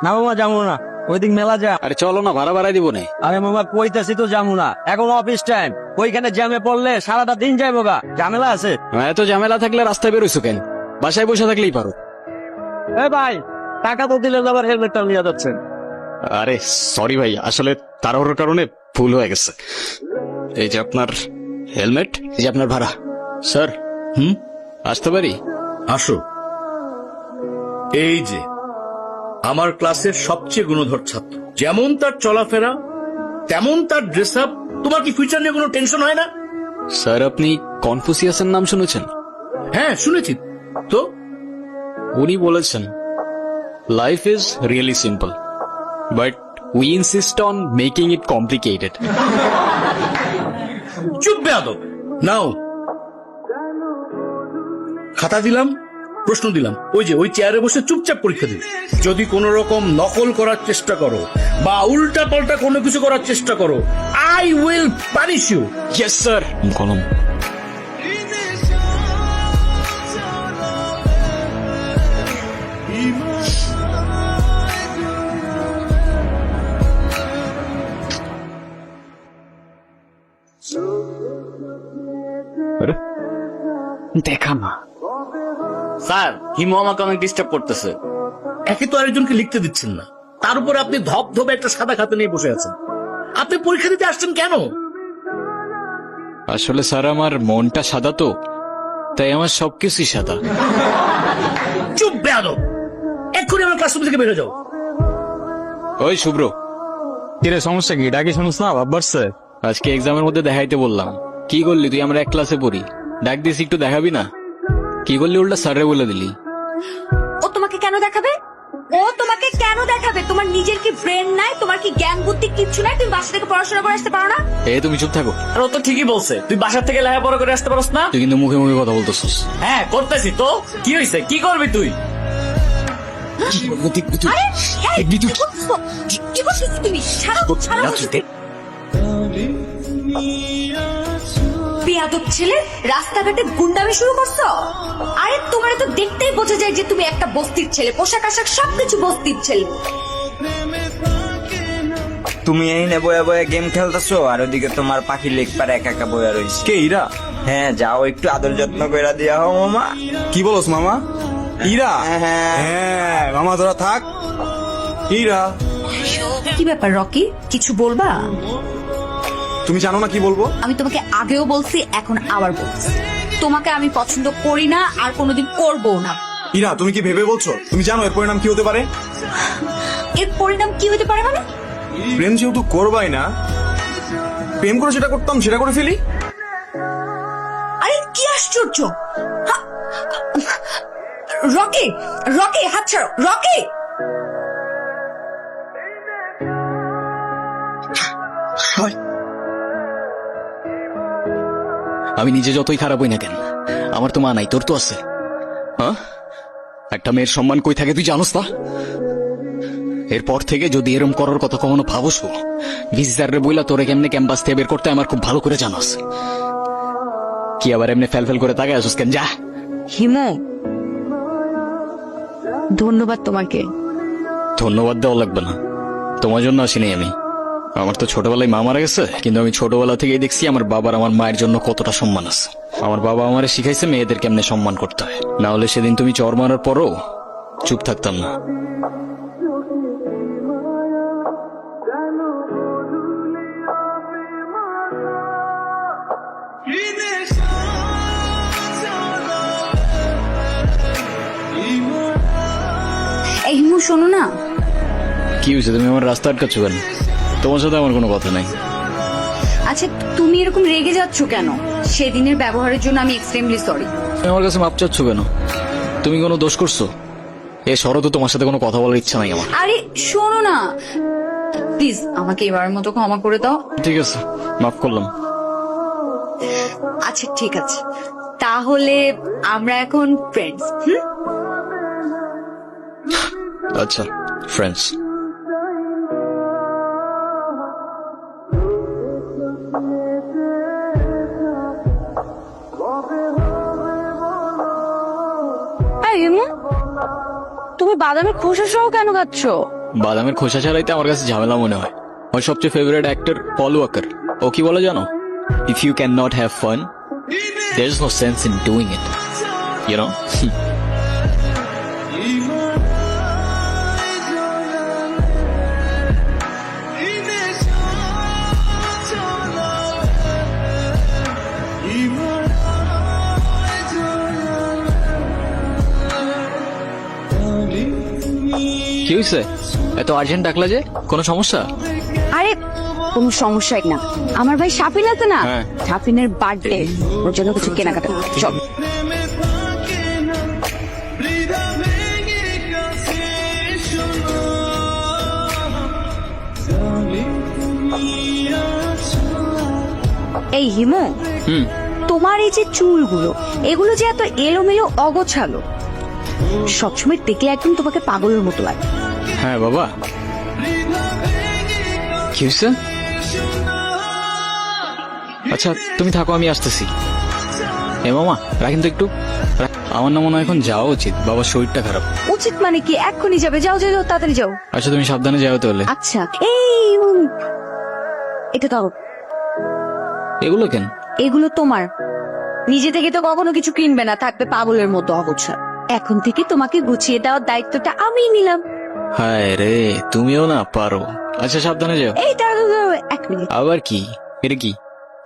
না মামা যাবো না, ওইদিক মেলা যা। আরে চলো না, ভাড়া বাড়াই দিব না। আরে মামা কইতাছি তো যাবো না, এখন অফিস টাইম, ওইখানে জ্যামে পড়লে সারাটা দিন যাইবো গা, ঝামেলা আছে। এত ঝামেলা থাকলে রাস্তায় বেরোইছো কেন? বাসায় বসে থাকলেই পারো। এ ভাই, টাকা তো দিলেন, আবার হেলমেটটা নিয়ে যাচ্ছেন। আরে সরি ভাই, আসলে তাড়াহুড়োর কারণে ভুল হয়ে গেছে। এই যে আপনার হেলমেট, এই যে আপনার ভাড়া। স্যার আসতে পারি? আসো। এই যে আমার ক্লাসের সবচেয়ে গুণধর ছাত্র, যেমন তার চলাফেরা তেমন তার ড্রেস আপ। তোমার কি ফিউচার নিয়ে কোনো টেনশন হয় না? স্যার আপনি কনফুসিয়াসের নাম শুনেছেন? হ্যাঁ শুনেছি তো। উনি বলেছেন life is really simple but we insist on making it complicated. চুপ বেয়াদব। নাও খাতা দিলাম, প্রশ্ন দিলাম, ওই যে ওই চেয়ারে বসে চুপচাপ পরীক্ষা দিবে। যদি কোন রকম নকল করার চেষ্টা করো বা উল্টা পাল্টা কোনো কিছু করার চেষ্টা করো, I will punish you. Yes sir. কলম। দেখা না স্যার, হিমু আমাকে অনেক ডিস্টার্ব করতেছে। একে তো আরেকজনকে লিখতে দিচ্ছেন না, তার উপর আপনি ধপধপে একটা সাদা খাতা নিয়ে বসে আছেন। আপনি পরীক্ষা দিতে আসছেন কেন? আসলে স্যার আমার মনটা সাদা তো, তাই আমার সবকিছুই সাদা। চুপ বেয়াদব, এক্ষুনি আমার ক্লাসরুম থেকে বেরো যাও। ওই শুভ্র, কিরে সমস্যা কি? ডাকি শুনুস না, ভাব বাড়ছে। আজকে এক্সামের মধ্যে দেখাইতে বললাম, কি করলি তুই? আমরা এক ক্লাসে পড়ি, ডাক দিস একটু দেখাবি না? কি করলি উল্টা স্যারে বলে দিলি। ও তোমাকে কেন দেখাবে? ও তোমাকে কেন দেখাবে? তোমার নিজের কি ব্রেন নাই? তোমার কি জ্ঞান বুদ্ধি কিচ্ছু নাই? তুমি বাসা থেকে পড়াশোনা করে আসতে পারো না? তুমি চুপ থাকো। আর ও তো ঠিকই বলছে, তুই বাসার থেকে লেখাপড়া করে আসতে পারস না। তুই কিন্তু মুখে মুখে কথা বলতেছিস। হ্যাঁ করতেছি তো, কি হয়েছে? কি করবি তুই? আরে, এই, কি করছো? কি করছো তুমি? ছাড়ো, ছাড়ো। বেয়াদব ছেলে, রাস্তাঘাটে গুন্ডামি শুরু করছো? আরে তোমার তো দেখতেই বোঝা যায় যে তুমি একটা বস্তির ছেলে, পোশাক আশাক সবকিছু বস্তির ছেলে। তুমি এই নে বয়া বয়া গেম খেলতেছো, আর ওদিকে তোমার পাখি লেগ পারে একা একা বয়া রয়েছে। কে ইরা? হ্যাঁ যাও, একটু আদর যত্ন করে দিয়া হও মামা। কি বলস মামা? ইরা? হ্যাঁ। হ্যাঁ মামা তোরা থাক। ইরা, কি ব্যাপার রকি, কিছু বলবা? তুমি জানো না কি বলবো? আমি তোমাকে আগেও বলছি, এখন আবার বলছি, তোমাকে আমি পছন্দ করি না আর কোনোদিন করবো না। ইরা তুমি কি ভেবে বলছো? তুমি জানো এর পরিণাম কি হতে পারে? এর পরিণাম কি হতে পারে মানে? প্রেম যেহেতু করবাই না, প্রেম করে যেটা করতাম সেটা করে ফেলি। আরে কি আশ্চর্য! হা- রকি, রকি হাত ছাড়ো, রকি! আমি নিজে যতই খারাপ হই না কেন, আমার তো মা নাই, তোর তো আছে। হ্যাঁ, একটা মেয়ের সম্মান কই থাকে তুই জানোস না? এরপর থেকে যদি এরম করার কথা কখনো ভাবস, ভিসি স্যারের বইলা তোরে কেমনে ক্যাম্পাস থেকে বের করতে আমার খুব ভালো করে জানাস। কি আবার এমনি ফেল ফেল করে তাকায় আসুস কেন? যা। হিমু, ধন্যবাদ তোমাকে। ধন্যবাদ দেওয়া লাগবে না, তোমার জন্য আসিনি আমি। আমার তো ছোটবেলায় মা মারা গেছে, কিন্তু আমি ছোটবেলা থেকেই দেখছি আমার বাবার আমার মায়ের জন্য কতটা সম্মান আছে। আমার বাবা আমারে শিখাইছে মেয়েদের কেমনে সম্মান করতে হয়, না হলে সেদিন তুমি চর মারার পরও চুপ থাকতাম না। এই হিমু শোনো না। কি হয়েছে? তুমি আমার রাস্তা আটকাচ্ছ কেন? তোমার সাথে আমার কোনো কথা নাই। আচ্ছা তুমি এরকম রেগে যাচ্ছ কেন? সেদিনের ব্যবহারের জন্য আমি এক্সট্রিমলি সরি। তুমি আমার কাছে মাপ চাচ্ছ কেন? তুমি কোনো দোষ করছো? এ শরতে তোমার সাথে কোনো কথা বলার ইচ্ছা নাই আমার। আরে শোনো না প্লিজ, আমাকে এবারের মতো ক্ষমা করে দাও। ঠিক আছে, মাফ করলাম। আচ্ছা ঠিক আছে, তাহলে আমরা এখন ফ্রেন্ডস। আচ্ছা, ফ্রেন্ডস। হিমু তুমি বাদামের খোসা সহ কেন খাচ্ছ? বাদামের খোসা ছাড়াইতে আমার কাছে ঝামেলা মনে হয়। আমার সবচেয়ে ফেভারিট অ্যাক্টর পল ওয়াকার, ও কি বলে জানো? If you can not have fun, there is no sense in doing it, you know. কি হয়েছে? এত আর্জেন্ট ডাকলা যে, কোনো সমস্যা? আরে কোনো সমস্যাই না, আমার ভাই শাফিন আছে না, হ্যাঁ। শাফিনের বার্থডে, ওর জন্য কিছু কেনাকাটা চল। এই হিমু, হুম। তোমার এই যে চুলগুলো, এগুলো যে এত এলোমেলো অগোছালো, সবসময় দেখলে একদম তোমাকে পাগলের মতো লাগে। হ্যাঁ বাবা, কি হয়েছে? আচ্ছা তুমি থাকো, আমি আসতেছি। এ মামা রাখেন তো একটু। আমার না মনে হয় এখন যাওয়া উচিত, বাবার শরীরটা খারাপ। উচিত মানে কি? এক্ষুনি যাবে, যাও যাও যাও, তাড়াতাড়ি যাও। আচ্ছা তুমি সাবধানে যাও তাহলে। আচ্ছা এই এটা দাও। এগুলো কেন? এগুলো তোমার, নিজে থেকে তো কখনো কিছু কিনবে না, থাকবে পাগলের মতো অগোছালো। এখন থেকে তোমাকে গুছিয়ে দেওয়ার দায়িত্বটা আমি নিলাম। হায় রে, তুমিও না পারো। আচ্ছা সাবধানে যাও। এই তাড়াতাড়ি দাও, এক মিনিট। আবার কি? এটা কি?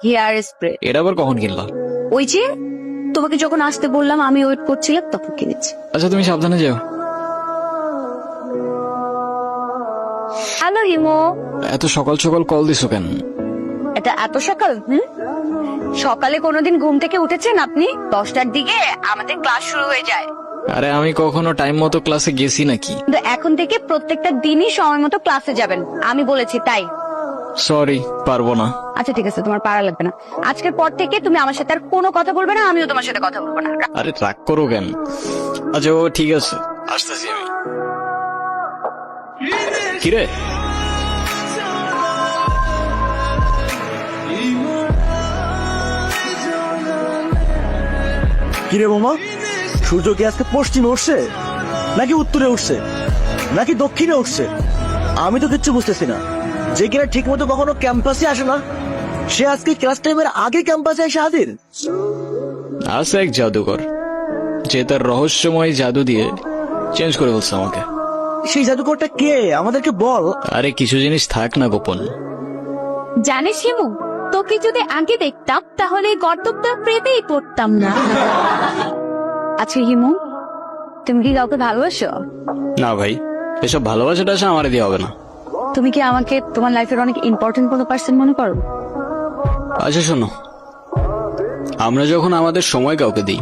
Hair spray. এটা আবার কখন কিনলা? ওই যে তোমাকে যখন আসতে বললাম, আমি ওয়েট করছিলাম তখন কিনেছি। আচ্ছা তুমি সাবধানে যাও। হ্যালো হিমো। এত সকাল সকাল কল দিছো কেন? এটা এত সকাল? সকালে কোনোদিন ঘুম থেকে উঠেছেন আপনি? 10টার দিকে আমাদের ক্লাস শুরু হয়ে যায়। আরে আমি কখনো টাইম মতো ক্লাসে গেছি নাকি? কিন্তু এখন থেকে প্রত্যেকটা দিনই সময় মতো ক্লাসে যাবেন, আমি বলেছি তাই। সরি, পারবো না। আচ্ছা ঠিক আছে, তোমার পারা লাগবে না। আজকের পর থেকে তুমি আমার সাথে আর কোনো কথা বলবে না, আমিও তোমার সাথে কথা বলবো না। আরে রাগ করো কেন? আচ্ছা ও ঠিক আছে, আসতেছি আমি। কিরে কিরে মামা, সূর্য কি আজকে পশ্চিমে উঠছে নাকি উত্তরে উঠছে নাকি দক্ষিণে উঠছে? আমি তো কিচ্ছু বুঝতেছি না। যে কিনা ঠিক মতো কখনো ক্যাম্পাসে আসে না, সে আজকে ক্লাস টাইমের আগে ক্যাম্পাসে এসে হাজির। আছে এক জাদুকর, যে তার রহস্যময় জাদু দিয়ে চেঞ্জ করে বলছে আমাকে। সেই জাদুকরটা কে আমাদেরকে বল। আরে কিছু জিনিস থাক না গোপন। জানিস হিমু, তোকে যদি আগে দেখতাম তাহলে গর্তটা প্রেমেই পড়তাম না। আচ্ছা হিমু, তুমি কি কাউকে ভালোবাসো? না ভাই, এসব ভালোবাসাটা আসে আমার দিয়ে হবে না। তুমি কি আমাকে তোমার লাইফের অনেক ইম্পর্টেন্ট কোনো পার্সন মনে করো? আচ্ছা শোনো, আমরা যখন আমাদের সময় কাউকে দিই,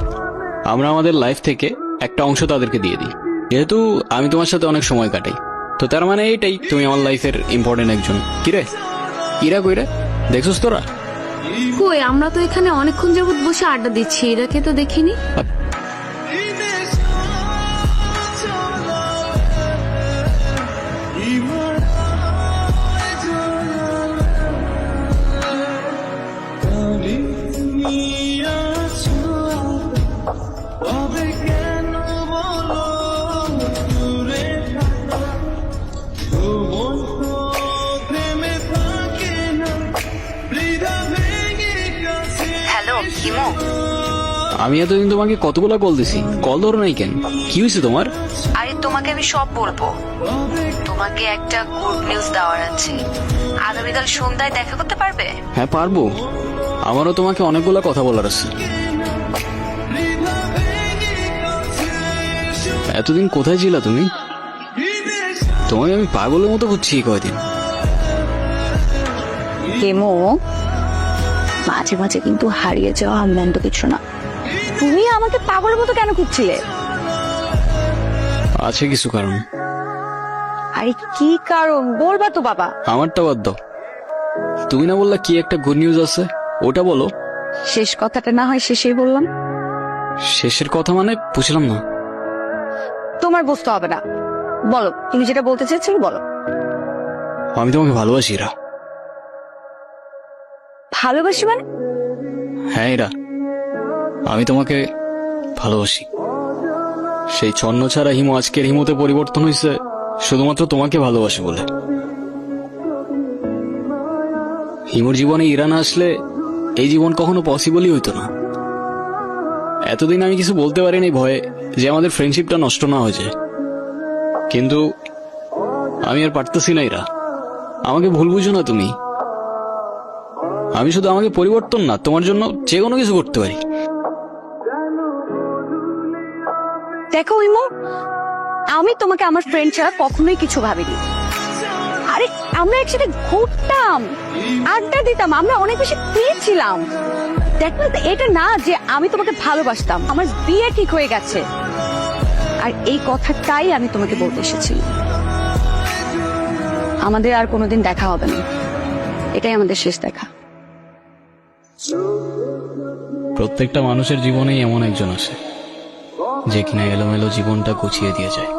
আমরা আমাদের লাইফ থেকে একটা অংশ তাদেরকে দিয়ে দিই। যেহেতু আমি তোমার সাথে অনেক সময় কাটাই, তো তার মানে এইটাই তুমি আমার লাইফের ইম্পর্টেন্ট একজন। কিরে ইরা কইরে দেখছিস তোরা? কই, আমরা তো এখানে অনেকক্ষণ যাবত বসে আড্ডা দিচ্ছি, এরাকে তো দেখিনি। হ্যালো হিমু। আমি এতদিন তোমাকে কতগুলা কল দিছি, কল ধরো নাই কেন? কি হয়েছে তোমার? আরে তোমাকে আমি সব বলবো। তোমাকে একটা গুড নিউজ দেওয়ার আছে। আগামীকাল সন্ধ্যায় দেখা করতে পারবে? হ্যাঁ পারবো, আমারও তোমাকে অনেকগুলা কথা বলার আছে। এতদিন কোথায় ছিলা তুমি? তোমাকে আমি পাগলের মতো বুঝছি কয়দিন। হিমু, মাঝে মাঝে কিন্তু হারিয়ে যাওয়া আনন্দ কিছু না। তুমি আমাকে পাগলের মতো কেন খুঁজছিলে? আছে কিছু কারণ। আরে কি কারণ বলবা তো বাবা। আমারটা বাদ দাও, তুমি না বললা কি একটা গুড নিউজ আছে, ওটা বলো। শেষ কথাটা না হয় শেষেই বললাম। শেষের কথা মানে বুঝলাম না। তোমার বুঝতে হবে না, বলো তুমি যেটা বলতে চাইছো বলো। আমি তোমাকে ভালোবাসি ইরা। ভালোবাসি মানে? হ্যাঁ ইরা, আমি তোমাকে ভালোবাসি। সেই ছন্ন ছাড়া হিমু আজকের হিমুতে পরিবর্তন হয়েছে শুধুমাত্র তোমাকে ভালোবাসে বলে। হিমুর জীবনে ইরা না আসলে এই জীবন কখনো পসিবলই হইতো না। এতদিন আমি কিছু বলতে পারিনি ভয়ে যে আমাদের ফ্রেন্ডশিপটা নষ্ট না হয়ে যায়, কিন্তু আমি আর পারতেছি না। ইরা, আমাকে ভুল বুঝো না তুমি। আমি শুধু আমাকে পরিবর্তন না, তোমার জন্য যে কোনো কিছু করতে পারি। দেখো হিমু, আমি তোমাকে আমার ফ্রেন্ড ছাড়া কখনোই কিছু ভাবিনি। আরে আমরা একসাথে ঘুরতাম, আড্ডা দিতাম, আমরা অনেক বেশি ফ্রি ছিলাম। দেখো এটা না যে আমি তোমাকে ভালোবাসতাম, আমার বিয়ে ঠিক হয়ে গেছে। আর এই কথাটাই আমি তোমাকে বলতে এসেছি, আমাদের আর কোনোদিন দেখা হবে না, এটাই আমাদের শেষ দেখা। প্রত্যেকটা মানুষের জীবনেই এমন একজন আসে যে কিনা এলোমেলো জীবনটা গুছিয়ে দিয়ে যায়।